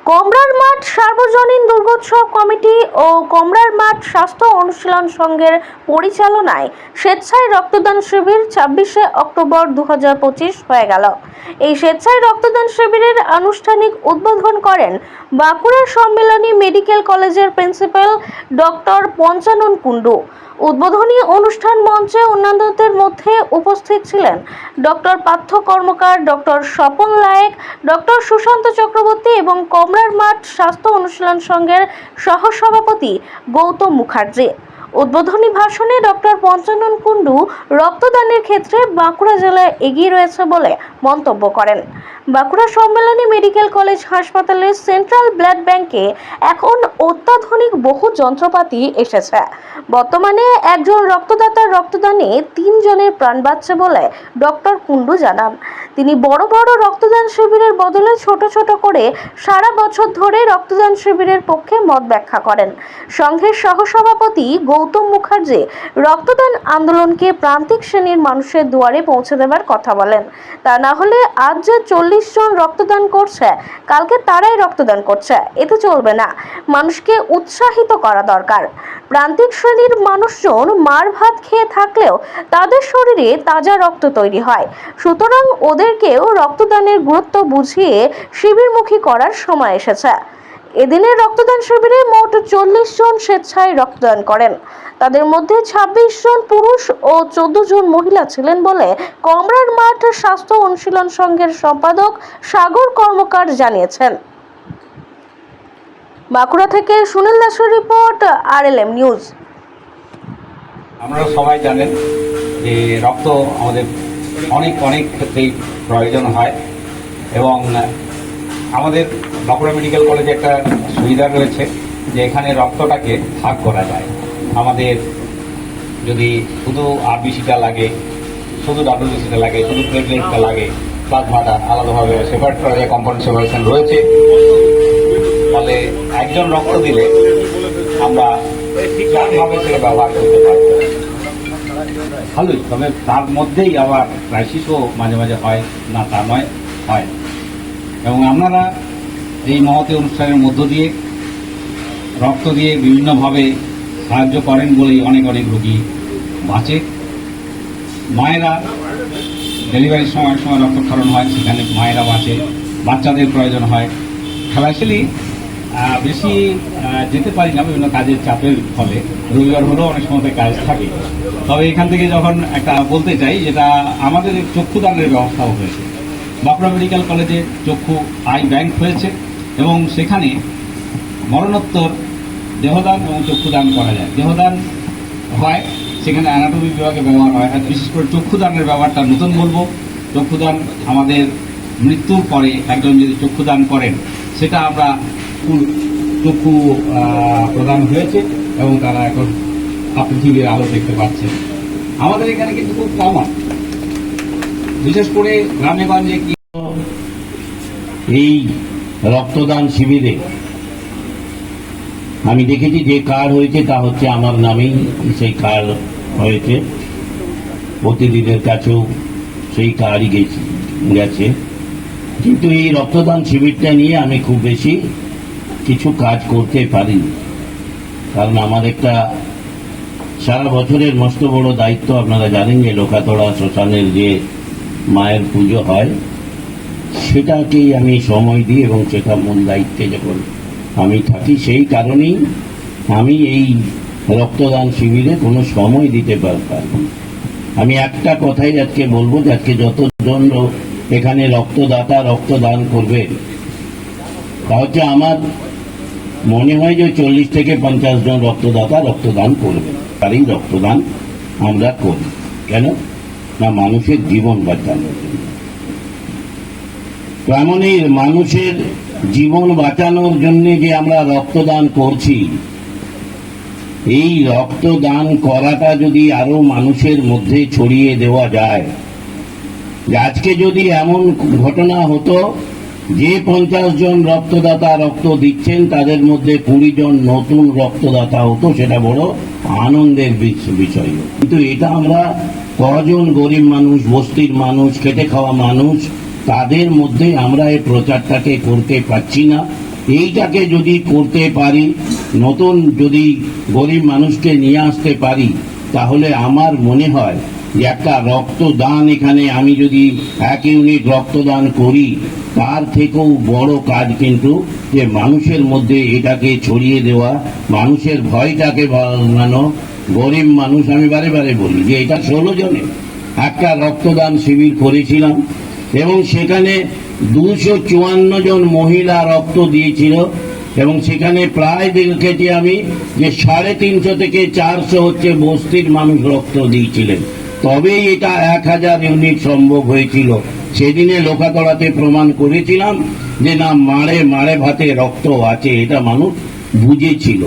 কমরার মাঠ সার্বজনীন দুর্গোৎসব কমিটি ও কমরার মাঠ স্বাস্থ্য অনুশীলন সংঘের পরিচালনায় স্বেচ্ছায় রক্তদান শিবির 26শে অক্টোবর 2025 হয়ে গেল। এই স্বেচ্ছায় রক্তদান শিবিরের আনুষ্ঠানিক উদ্বোধন করেন বাঁকুড়া সম্মেলনী মেডিকেল কলেজের প্রিন্সিপাল ডক্টর পঞ্চানন কুণ্ডু। উদ্বোধনী অনুষ্ঠান মঞ্চে অন্যান্যদের মধ্যে উপস্থিত ছিলেন ডক্টর পার্থ কর্মকার, ডক্টর স্বপন লায়েক, ডক্টর সুশান্ত চক্রবর্তী এবং কমরার মাঠ স্বাস্থ্য অনুশীলন সংঘের সহসভাপতি গৌতম মুখার্জি। উদ্বোধনী ভাষণে ডক্টর পঞ্চানন কুণ্ডু রক্তদানের ক্ষেত্রে বাঁকুড়া জেলায় এগিয়ে রয়েছে বলে মন্তব্য করেন। বাঁকুড়া সম্মেলনী মেডিকেল কলেজ হাসপাতালের সেন্ট্রাল ব্লাড ব্যাংকে এখন অত্যাধুনিক বহু যন্ত্রপাতি এসেছে। বর্তমানে একজন রক্তদাতার রক্তদানে 3 জনের প্রাণ বাঁচছে বলে ডক্টর কুণ্ডু জানান। তিনি বড় বড় রক্তদান শিবিরের বদলে ছোট ছোট করে সারা বছর ধরে রক্তদান শিবিরের পক্ষে মত ব্যাখ্যা করেন। সংঘের সহসভাপতি গৌতম মুখার্জি রক্তদান আন্দোলনকে প্রান্তিক শ্রেণীর মানুষের দুয়ারে পৌঁছে দেওয়ার কথা বলেন। তা না হলে আজ যে 40 জন রক্তদান করছে, কালকে তারাই রক্তদান করছে, এতে চলবে না। মানুষকে উৎসাহিত করা দরকার। প্রান্তিক শ্রেণীর মানুষজন মার ভাত খেয়ে থাকলেও তাদের শরীরে তাজা রক্ত তৈরি হয়, সুতরাং ওদেরকেও রক্তদানের গুরুত্ব বুঝিয়ে শিবিরমুখী করার সময় এসেছে। এদিনের রক্তদান শিবিরে মোট 40 জন স্বেচ্ছায় রক্তদান করেন। তাদের মধ্যে 26 জন পুরুষ ও 14 জন মহিলা ছিলেন বলে কমরার মাঠ স্বাস্থ্য অনুশীলন সংঘের সম্পাদক সাগর কর্মকার জানিয়েছেন। বাঁকুড়া থেকে সুনীল দাসের রিপোর্ট, RLM নিউজ। আপনারা সবাই জানেন যে রক্ত আমাদের অনেক ক্ষেত্রেই প্রয়োজন হয় এবং আমাদের বাঁকুড়া মেডিকেল কলেজে একটা সুবিধা রয়েছে যে এখানে রক্তটাকে ভাগ করা যায়। আমাদের যদি শুধু RBCটা লাগে, শুধু WBCটা লাগে, শুধু প্লেটলেটটা লাগে, প্লাজমাটা আলাদাভাবে সেপারেট করা যায়, কম্পাউন্ড সেপারেশন রয়েছে। ফলে একজন রক্ত দিলে আমরা ঠিকভাবে সেটা ব্যবহার করতে পারবো ভালোই। তবে তার মধ্যেই আবার ক্রাইসিসও মাঝে মাঝে হয় না, তা নয়, হয়। এবং আপনারা এই মহতী অনুষ্ঠানের মধ্য দিয়ে রক্ত দিয়ে বিভিন্নভাবে সাহায্য করেন বলেই অনেক রোগী বাঁচে। মায়েরা ডেলিভারির সময় রক্তক্ষরণ হয়, সেখানে মায়েরা বাঁচে, বাচ্চাদের প্রয়োজন হয়। খেলাশালি বেশি যেতে পারি না বিভিন্ন কাজের চাপের ফলে, রবিবার হলেও অনেক সময় কাজ থাকে। তবে এখান থেকে যখন একটা বলতে চাই, যেটা আমাদের চক্ষুদানের ব্যবস্থাও হয়েছে। বাঁকুড়া মেডিকেল কলেজে চক্ষু আই ব্যাংক হয়েছে এবং সেখানে মরণোত্তর দেহদান এবং চক্ষুদান করা যায়। দেহদান হয় সেখানে অ্যানাটমি বিভাগে ব্যবহার হয়, বিশেষ করে চক্ষুদানের ব্যাপারটা নতুন বলবো। চক্ষুদান আমাদের মৃত্যুর পরে একজন যদি চক্ষুদান করেন, সেটা আমরা চক্ষু প্রদান হয়েছে এবং তারা এখন পৃথিবীর আলো দেখতে পাচ্ছেন। আমাদের এখানে কিন্তু খুব কমন, বিশেষ করে গ্রামে গঞ্জে। এই রক্তদান শিবিরে আমি দেখেছি যে কার্ড হয়েছে তা হচ্ছে আমার নামেই সেই কার্ড হয়েছে। প্রতিদিনের কাছেও সেই কার্ডই গেছে। কিন্তু এই রক্তদান শিবিরটা নিয়ে আমি খুব বেশি কিছু কাজ করতে পারিনি, কারণ আমার একটা সারা বছরের মস্ত বড় দায়িত্ব। আপনারা জানেন যে লোকাতড়া শ্মশানের যে মায়ের পুজো হয়, সেটাকেই আমি সময় দিই এবং সেটা মূল দায়িত্বে যখন আমি থাকি, সেই কারণেই আমি এই রক্তদান শিবিরে কোনো সময় দিতে পারবো। আমি একটা কথাই আজকে বলবো যে আজকে যতজন এখানে রক্তদান করবে, তা হচ্ছে আমার মনে হয় যে 40 থেকে 50 জন রক্তদাতা রক্তদান করবে। তারই রক্তদান আমরা করি কেন না, মানুষের জীবন বাঁচানোর জন্য। এমনই মানুষের জীবন বাঁচানোর জন্য যে আমরা রক্তদান করছি, এই রক্তদান করাটা যদি আরো মানুষের মধ্যে ছড়িয়ে দেওয়া যায়, আজকে যদি এমন ঘটনা হতো যে 50 জন রক্তদাতা রক্ত দিচ্ছেন, তাদের মধ্যে 20 জন নতুন রক্তদাতা হতো, সেটা বড় আনন্দের বিষয়। কিন্তু এটা আমরা কজন গরিব মানুষ, বস্তির মানুষ, খেটে খাওয়া মানুষ, তাদের মধ্যে আমরা এই প্রচারটাকে করতে পারছি না। এইটাকে যদি করতে পারি, নতুন যদি গরিব মানুষকে নিয়ে আসতে পারি, তাহলে আমার মনে হয় যে একটা রক্তদান, এখানে আমি যদি 1 ইউনিট রক্তদান করি, তার থেকেও বড় কাজ কিন্তু যে মানুষের মধ্যে এটাকে ছড়িয়ে দেওয়া, মানুষের ভয়টাকে ভাঙানো। গরিব মানুষ, আমি বারে বারে বলি যে এটা 16 জনে একটা রক্তদান শিবির করেছিলাম এবং সেখানে 254 জন মহিলা রক্ত দিয়েছিল এবং সেখানে প্রায় দেখেছি আমি যে 350 থেকে 400 হচ্ছে বস্তির মানুষ রক্ত দিয়েছিলেন। তবেই এটা 1000 ইউনিট সম্ভব হয়েছিল। সেদিনে লোকাতলাতে প্রমাণ করেছিলাম যে না, মাড়ে মাড়ে ভাতে রক্ত আছে, এটা মানুষ বুঝেছিল।